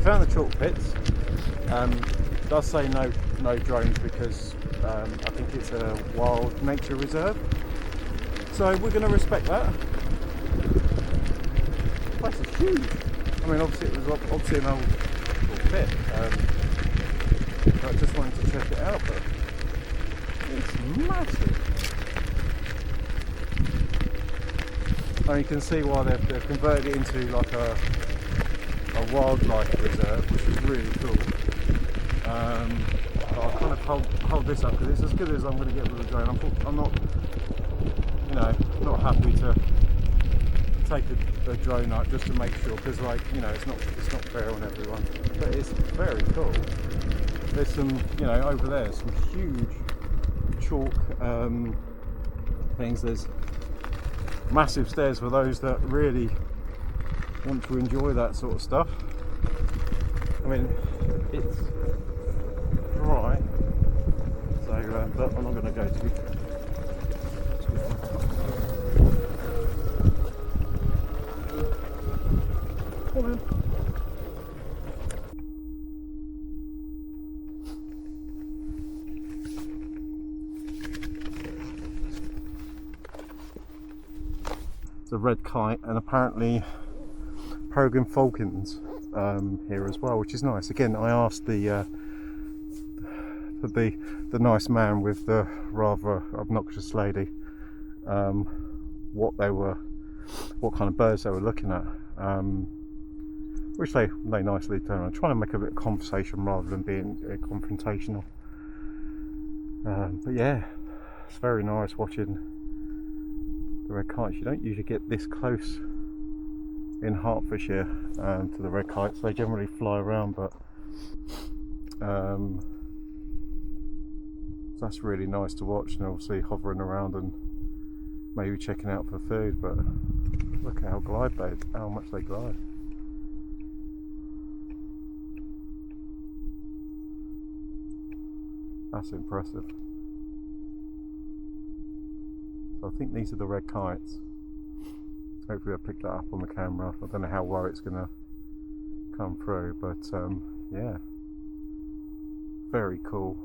found the chalk pits. It does say no drones because I think it's a wild nature reserve. So we're going to respect that. The place is huge. I mean, obviously it was obviously an old pit. I just wanted to check it out, but it's massive. And you can see why they've converted it into like a wildlife reserve, which is really cool. But I'll kind of hold this up because it's as good as I'm going to get with the drone. I'm not, not happy to take the drone up just to make sure, because it's not fair on everyone. But it's very cool. There's some, over there, some huge chalk things. There's massive stairs for those that really want to enjoy that sort of stuff. I mean, it's right, so but I'm not going to go too. Come on. It's a red kite, and apparently Peregrine Falcons here as well, which is nice. Again, I asked the nice man with the rather obnoxious lady what kind of birds they were looking at, which they nicely turned on, trying to make a bit of conversation rather than being confrontational. But yeah, it's very nice watching the red kites. You don't usually get this close in Hertfordshire to the red kites. They generally fly around, but that's really nice to watch, and obviously hovering around and maybe checking out for food. But look at how much they glide. That's impressive. So I think these are the red kites. Hopefully I'll pick that up on the camera. I don't know how well it's going to come through, but yeah, very cool.